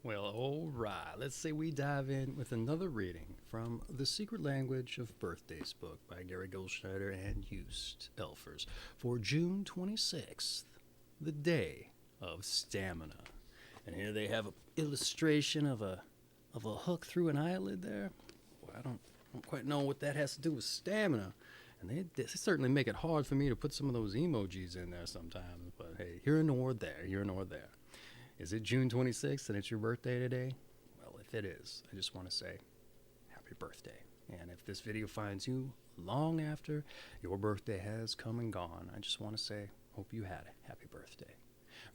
Well, all right. Let's say we dive in with another reading from The Secret Language of Birthdays book by Gary Goldschneider and Joost Elfers for June 26th, the day of stamina. And here they have an illustration of a hook through an eyelid there. Well, I don't quite know what that has to do with stamina. And they certainly make it hard for me to put some of those emojis in there sometimes. But hey, here nor there, here nor there. Is it June 26th and it's your birthday today? Well, if it is, I just want to say happy birthday. And if this video finds you long after your birthday has come and gone, I just want to say, hope you had a happy birthday.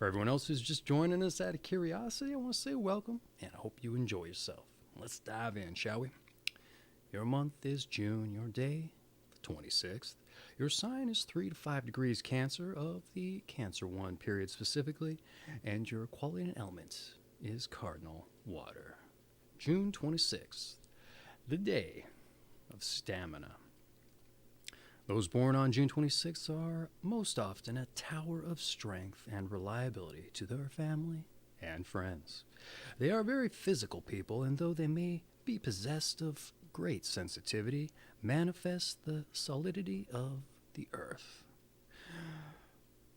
For everyone else who's just joining us out of curiosity, I want to say welcome and I hope you enjoy yourself. Let's dive in, shall we? Your month is June, your day, the 26th. Your sign is 3 to 5 degrees Cancer of the Cancer 1 period specifically, and your quality and element is Cardinal water. June 26th, the day of stamina. Those born on June 26th are most often a tower of strength and reliability to their family and friends. They are very physical people, and though they may be possessed of great sensitivity, manifest the solidity of the earth.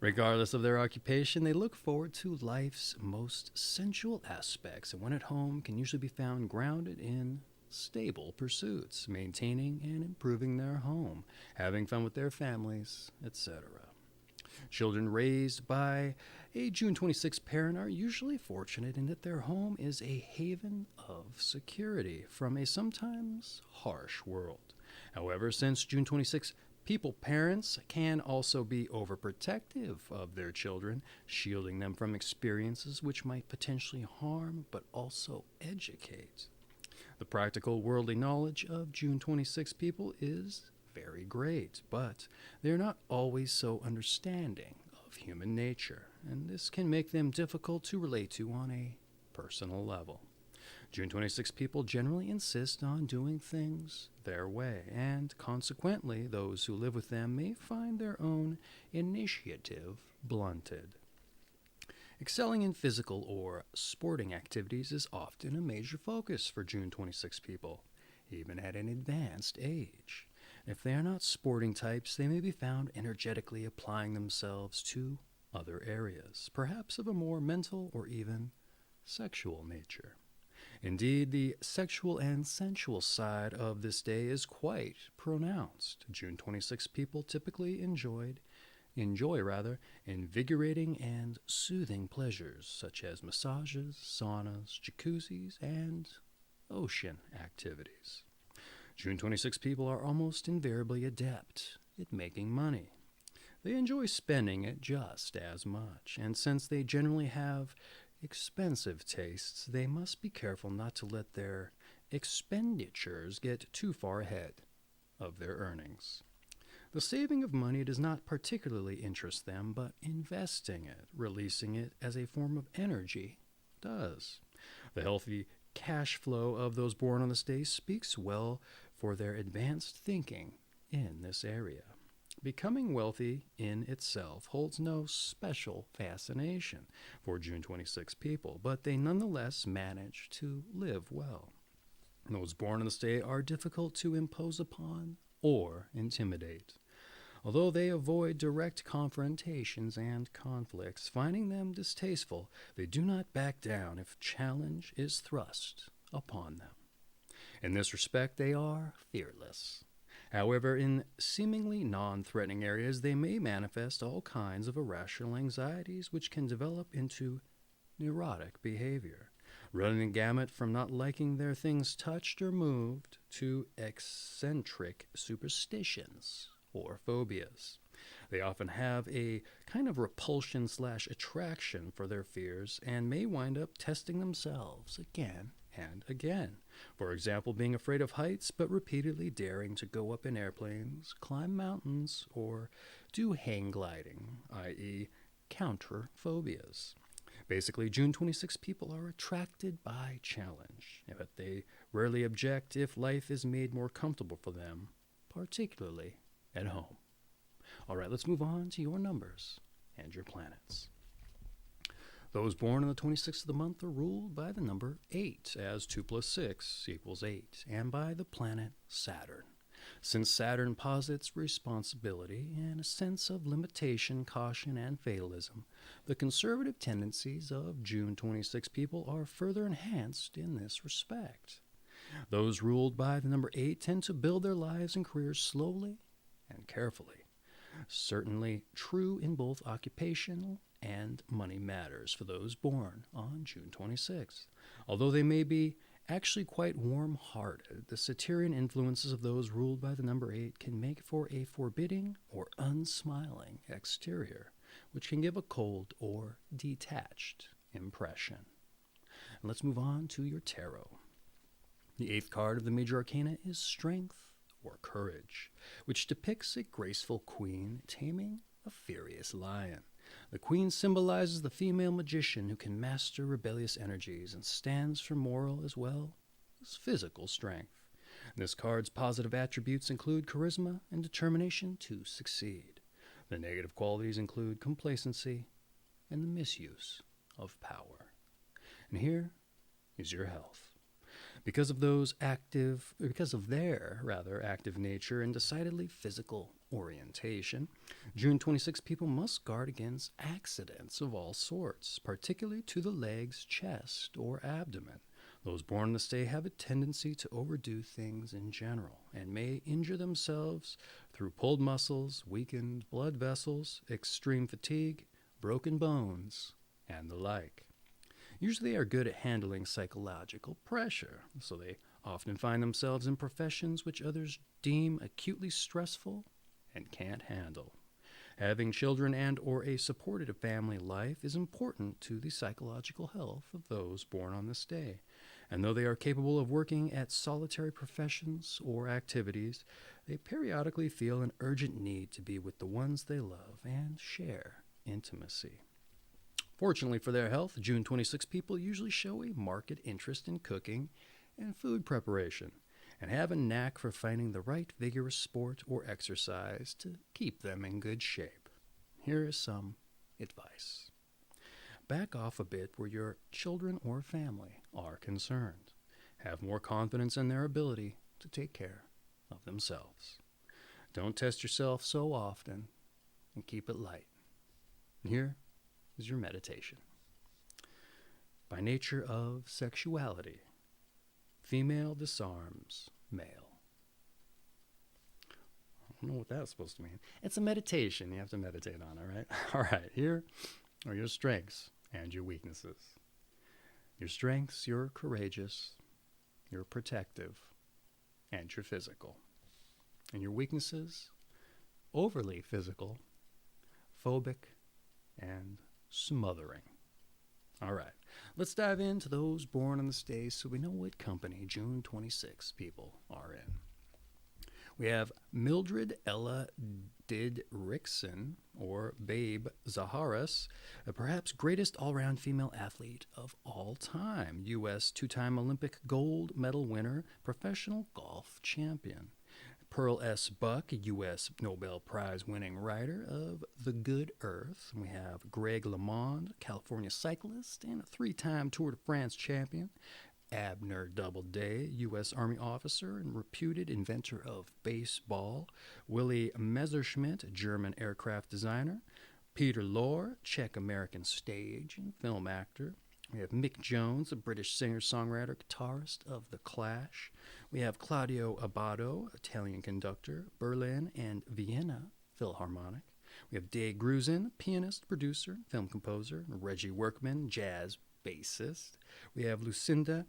Regardless of their occupation, they look forward to life's most sensual aspects, and when at home can usually be found grounded in stable pursuits, maintaining and improving their home, having fun with their families, etc. Children raised by a June 26 parent are usually fortunate in that their home is a haven of security from a sometimes harsh world. However, since June 26, parents can also be overprotective of their children, shielding them from experiences which might potentially harm but also educate. The practical worldly knowledge of June 26 people is very great, but they're not always so understanding of human nature, and this can make them difficult to relate to on a personal level. June 26 people generally insist on doing things their way, and consequently, those who live with them may find their own initiative blunted. Excelling in physical or sporting activities is often a major focus for June 26 people, even at an advanced age. If they are not sporting types, they may be found energetically applying themselves to other areas, perhaps of a more mental or even sexual nature. Indeed, the sexual and sensual side of this day is quite pronounced. June 26 people typically enjoy invigorating and soothing pleasures such as massages, saunas, jacuzzis, and ocean activities. June 26 people are almost invariably adept at making money. They enjoy spending it just as much, and since they generally have expensive tastes, they must be careful not to let their expenditures get too far ahead of their earnings. The saving of money does not particularly interest them, but investing it, releasing it as a form of energy, does. The healthy cash flow of those born on this day speaks well for their advanced thinking in this area. Becoming wealthy in itself holds no special fascination for June 26 people, but they nonetheless manage to live well. Those born on this day are difficult to impose upon or intimidate. Although they avoid direct confrontations and conflicts, finding them distasteful, they do not back down if challenge is thrust upon them. In this respect, they are fearless. However, in seemingly non-threatening areas, they may manifest all kinds of irrational anxieties which can develop into neurotic behavior, running the gamut from not liking their things touched or moved to eccentric superstitions or phobias. They often have a kind of repulsion/attraction for their fears and may wind up testing themselves again and again. For example, being afraid of heights but repeatedly daring to go up in airplanes, climb mountains, or do hang gliding, i.e. counter phobias. Basically, June 26 people are attracted by challenge, but they rarely object if life is made more comfortable for them, particularly at home. All right, let's move on to your numbers and your planets. Those born on the 26th of the month are ruled by the number 8, as 2 plus 6 equals 8, and by the planet Saturn. Since Saturn posits responsibility and a sense of limitation, caution, and fatalism, the conservative tendencies of June 26 people are further enhanced in this respect. Those ruled by the number 8 tend to build their lives and careers slowly and carefully. Certainly true in both occupational and money matters for those born on June 26th. Although they may be actually quite warm-hearted, the Saturnian influences of those ruled by the number 8 can make for a forbidding or unsmiling exterior, which can give a cold or detached impression. And let's move on to your tarot. The 8th card of the major arcana is Strength or Courage, which depicts a graceful queen taming a furious lion. The queen symbolizes the female magician who can master rebellious energies and stands for moral as well as physical strength. This card's positive attributes include charisma and determination to succeed. The negative qualities include complacency and the misuse of power. And here is your health. Because of their active nature and decidedly physical orientation, June 26 people must guard against accidents of all sorts, particularly to the legs, chest, or abdomen. Those born on this day have a tendency to overdo things in general and may injure themselves through pulled muscles, weakened blood vessels, extreme fatigue, broken bones, and the like. Usually they are good at handling psychological pressure, so they often find themselves in professions which others deem acutely stressful and can't handle. Having children and or a supportive family life is important to the psychological health of those born on this day. And though they are capable of working at solitary professions or activities, they periodically feel an urgent need to be with the ones they love and share intimacy. Fortunately for their health, June 26 people usually show a marked interest in cooking and food preparation, and have a knack for finding the right vigorous sport or exercise to keep them in good shape. Here is some advice. Back off a bit where your children or family are concerned. Have more confidence in their ability to take care of themselves. Don't test yourself so often, and keep it light. And here is your meditation. By nature of sexuality, female disarms male. I don't know what that's supposed to mean. It's a meditation. You have to meditate on it, right? All right, here are your strengths and your weaknesses. Your strengths, you're courageous, you're protective, and you're physical. And your weaknesses, overly physical, phobic, and smothering. All right, let's dive into those born on this day so we know what company June 26 people are in. We have Mildred Ella Didrikson, or Babe Zaharas, the perhaps greatest all-round female athlete of all time, U.S. two-time Olympic gold medal winner, professional golf champion. Pearl S. Buck, a U.S. Nobel Prize-winning writer of The Good Earth. We have Greg LeMond, California cyclist and a three-time Tour de France champion. Abner Doubleday, U.S. Army officer and reputed inventor of baseball. Willy Messerschmitt, German aircraft designer. Peter Lorre, Czech-American stage and film actor. We have Mick Jones, a British singer-songwriter, guitarist of The Clash. We have Claudio Abbado, Italian conductor, Berlin and Vienna Philharmonic. We have Dave Grusin, pianist, producer, film composer. Reggie Workman, jazz bassist. We have Lucinda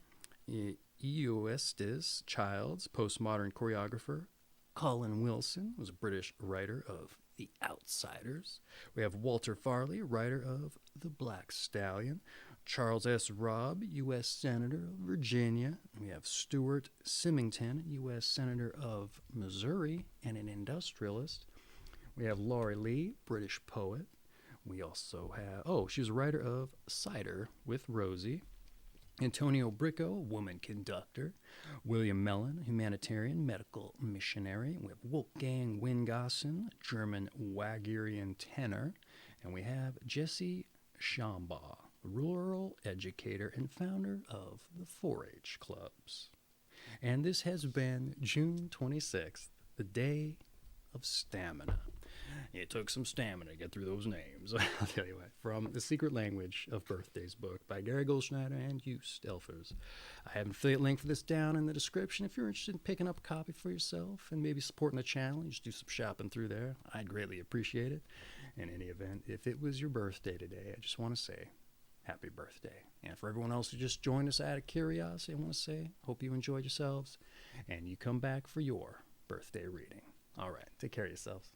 Eustis Childs, postmodern choreographer. Colin Wilson was a British writer of The Outsiders. We have Walter Farley, writer of The Black Stallion. Charles S. Robb, U.S. Senator of Virginia. We have Stuart Symington, U.S. Senator of Missouri and an industrialist. We have Laurie Lee, British poet. We also have, she was a writer of Cider with Rosie. Antonio Bricco, woman conductor. William Mellon, humanitarian medical missionary. We have Wolfgang Wingassen, German Wagnerian tenor. And we have Jesse Shambaugh, rural educator and founder of the 4-H clubs. And this has been June 26th, the day of stamina. It took some stamina to get through those names. I'll tell you what. From The Secret Language of Birthdays book by Gary Goldschneider and Joost. I have an affiliate link for this down in the description. If you're interested in picking up a copy for yourself and maybe supporting the channel, you just do some shopping through there. I'd greatly appreciate it. In any event, if it was your birthday today, I just want to say happy birthday. And for everyone else who just joined us out of curiosity, I want to say hope you enjoyed yourselves and you come back for your birthday reading. All right, take care of yourselves.